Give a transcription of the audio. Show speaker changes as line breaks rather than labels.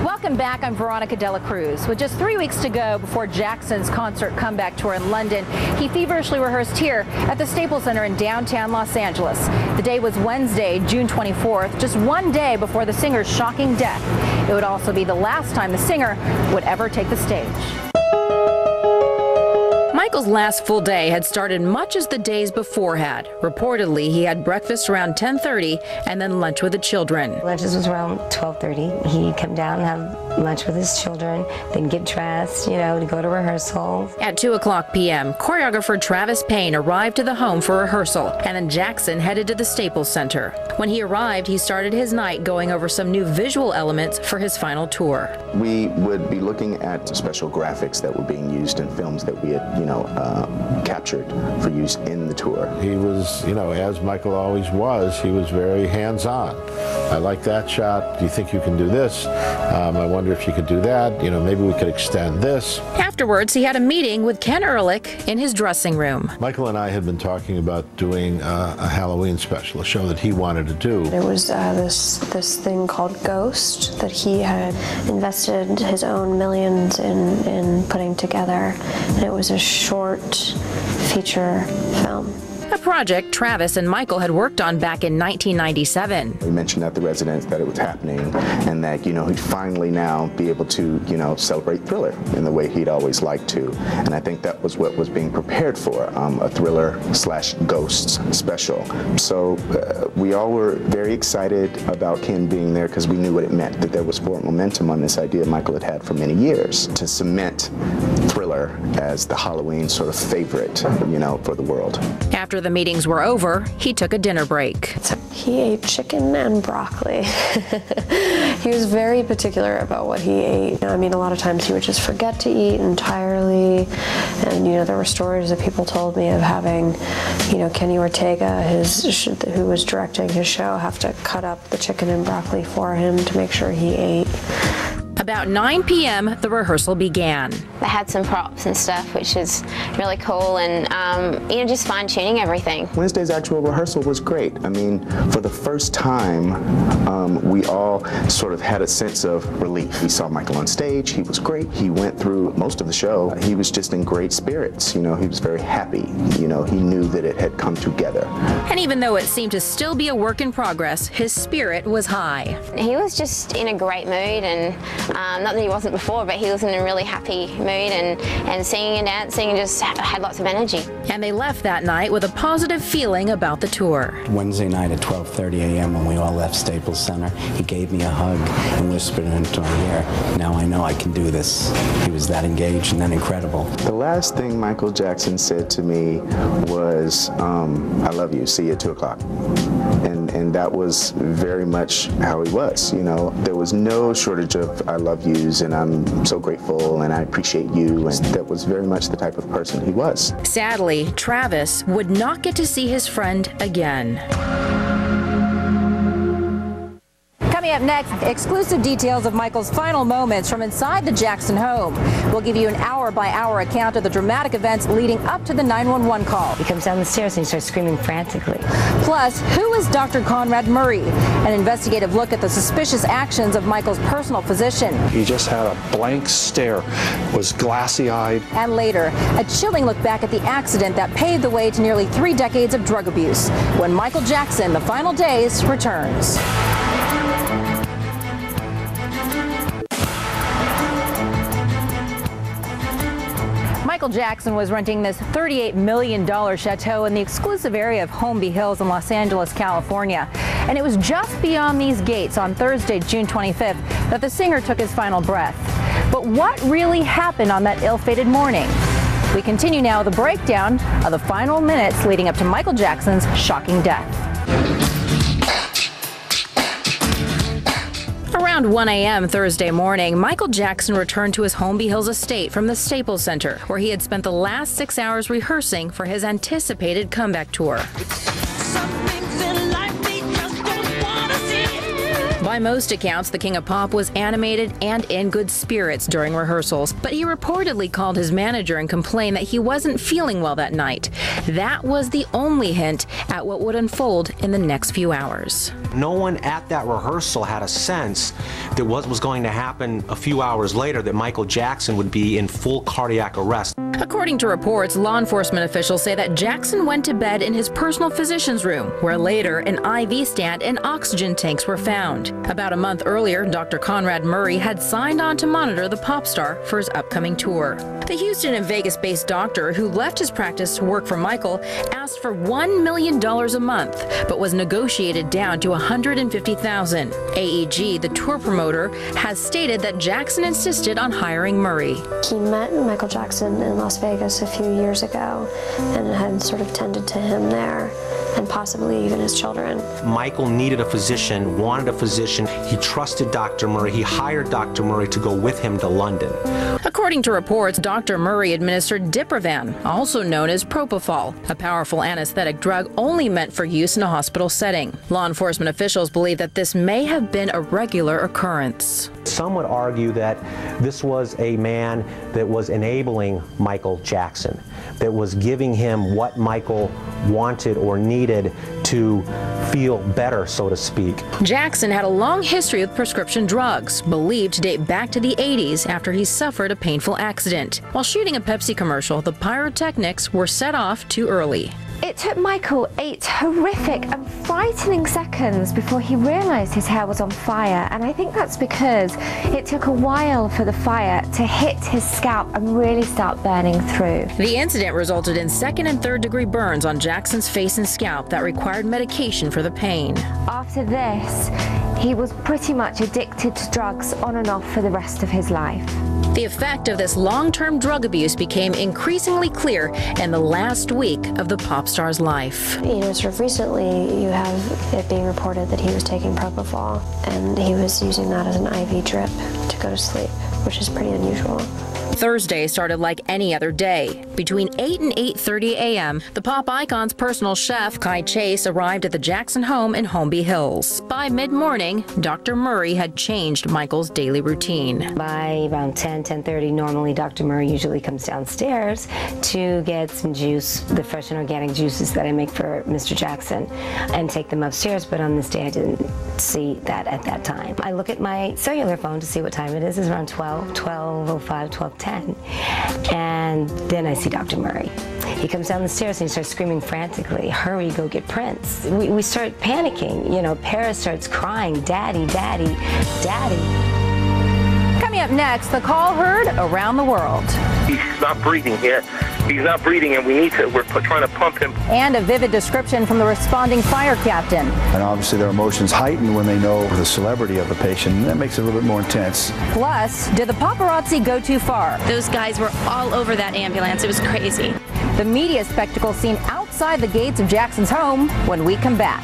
Welcome back. I'm Veronica Cruz. With just 3 weeks to go before Jackson's concert comeback tour in London, he feverishly rehearsed here at the Staples Center in downtown Los Angeles. The day was Wednesday, June 24th, just one day before the singer's shocking death. It would also be the last time the singer would ever take the stage. Michael's last full day had started much as the days before had. Reportedly, he had breakfast around 10:30 and then lunch with the children.
Lunches was around 12:30. He'd come down and have lunch with his children, then get dressed, to go to rehearsal.
At 2:00 p.m., choreographer Travis Payne arrived to the home for rehearsal, and then Jackson headed to the Staples Center. When he arrived, he started his night going over some new visual elements for his final tour.
We would be looking at special graphics that were being used in films that we had, captured for use in the tour.
He was, as Michael always was, he was very hands-on. I like that shot. Do you think you can do this? I wonder if you could do that. Maybe we could extend this.
Afterwards, he had a meeting with Ken Ehrlich in his dressing room.
Michael and I had been talking about doing a Halloween special, a show that he wanted to do.
There was this thing called Ghost that he had invested his own millions in putting together. And it was a short feature film.
A project Travis and Michael had worked on back in 1997.
We mentioned at the residence that it was happening and that, he'd finally now be able to, celebrate Thriller in the way he'd always liked to. And I think that was what was being prepared for, a Thriller/Ghosts special. So we all were very excited about Ken being there because we knew what it meant, that there was forward momentum on this idea Michael had for many years to cement Thriller as the Halloween sort of favorite, for the world.
After the meetings were over, he took a dinner break.
He ate chicken and broccoli. He was very particular about what he ate. A lot of times he would just forget to eat entirely. And, there were stories that people told me of having, Kenny Ortega, who was directing his show, have to cut up the chicken and broccoli for him to make sure he ate.
About 9 p.m., the rehearsal began.
They had some props and stuff, which is really cool, and just fine-tuning everything.
Wednesday's actual rehearsal was great. For the first time, we all sort of had a sense of relief. We saw Michael on stage. He was great. He went through most of the show. He was just in great spirits. He was very happy. He knew that it had come together.
And even though it seemed to still be a work in progress, his spirit was high.
He was just in a great mood, and not that he wasn't before, but he was in a really happy mood and singing and dancing and just had lots of energy.
And they left that night with a positive feeling about the tour.
Wednesday night at 12:30 a.m. when we all left Staples Center, he gave me a hug and whispered into my ear, "Now I know I can do this." He was that engaged and that incredible.
The last thing Michael Jackson said to me was, "I love you, see you at 2:00. And that was very much how he was. There was no shortage of I love yous and I'm so grateful and I appreciate you, and that was very much the type of person he was.
Sadly, Travis would not get to see his friend again. Coming up next, exclusive details of Michael's final moments from inside the Jackson home. We'll give you an hour-by-hour account of the dramatic events leading up to the 911 call.
He comes down the stairs and he starts screaming frantically.
Plus, who is Dr. Conrad Murray? An investigative look at the suspicious actions of Michael's personal physician.
He just had a blank stare, was glassy-eyed.
And later, a chilling look back at the accident that paved the way to nearly 3 decades of drug abuse. When Michael Jackson, The Final Days, returns. Michael Jackson was renting this $38 million chateau in the exclusive area of Holmby Hills in Los Angeles, California. And it was just beyond these gates on Thursday, June 25th, that the singer took his final breath. But what really happened on that ill-fated morning? We continue now with a breakdown of the final minutes leading up to Michael Jackson's shocking death. Around 1 a.m. Thursday morning, Michael Jackson returned to his Holmby Hills estate from the Staples Center, where he had spent the last 6 hours rehearsing for his anticipated comeback tour. By most accounts, the King of Pop was animated and in good spirits during rehearsals, but he reportedly called his manager and complained that he wasn't feeling well that night. That was the only hint at what would unfold in the next few hours.
No one at that rehearsal had a sense that what was going to happen a few hours later, that Michael Jackson would be in full cardiac arrest.
According to reports, law enforcement officials say that Jackson went to bed in his personal physician's room, where later an IV stand and oxygen tanks were found. About a month earlier, Dr. Conrad Murray had signed on to monitor the pop star for his upcoming tour. The Houston and Vegas-based doctor who left his practice to work for Michael asked for $1 million a month, but was negotiated down to $150,000. AEG, the tour promoter, has stated that Jackson insisted on hiring Murray.
He met Michael Jackson in Las Vegas a few years ago and had sort of tended to him there, and possibly even his children.
Michael needed a physician, wanted a physician. He trusted Dr. Murray. He hired Dr. Murray to go with him to London.
According to reports, Dr. Murray administered Diprivan, also known as propofol, a powerful anesthetic drug only meant for use in a hospital setting. Law enforcement officials believe that this may have been a regular occurrence.
Some would argue that this was a man that was enabling Michael Jackson, that was giving him what Michael wanted or needed to feel better, so to speak.
Jackson had a long history with prescription drugs, believed to date back to the 80s after he suffered a painful accident. While shooting a Pepsi commercial, the pyrotechnics were set off too early.
It took Michael 8 horrific and frightening seconds before he realized his hair was on fire, and I think that's because it took a while for the fire to hit his scalp and really start burning through.
The incident resulted in 2nd and 3rd degree burns on Jackson's face and scalp that required medication for the pain.
After this, he was pretty much addicted to drugs on and off for the rest of his life.
The effect of this long-term drug abuse became increasingly clear in the last week of the pop star's life.
You know, sort of recently you have it being reported that he was taking propofol, and he was using that as an IV drip to go to sleep, which is pretty unusual.
Thursday started like any other day. Between 8 and 8:30 a.m., the pop icon's personal chef, Kai Chase, arrived at the Jackson home in Holmby Hills. By mid-morning, Dr. Murray had changed Michael's daily routine.
By around 10:30, normally Dr. Murray usually comes downstairs to get some juice, the fresh and organic juices that I make for Mr. Jackson, and take them upstairs, but on this day I didn't see that at that time. I look at my cellular phone to see what time it is. It's around 12:05, 12:10. And then I see Dr. Murray. He comes down the stairs and he starts screaming frantically, "Hurry, go get Prince." We start panicking. You know, Paris starts crying, "Daddy, Daddy, Daddy."
Coming up next, the call heard around the world.
He's not breathing yet. He's not breathing, and we're trying to pump him.
And a vivid description from the responding fire captain.
And obviously their emotions heighten when they know the celebrity of the patient, and that makes it a little bit more intense.
Plus, did the paparazzi go too far?
Those guys were all over that ambulance. It was crazy.
The media spectacle seen outside the gates of Jackson's home when we come back.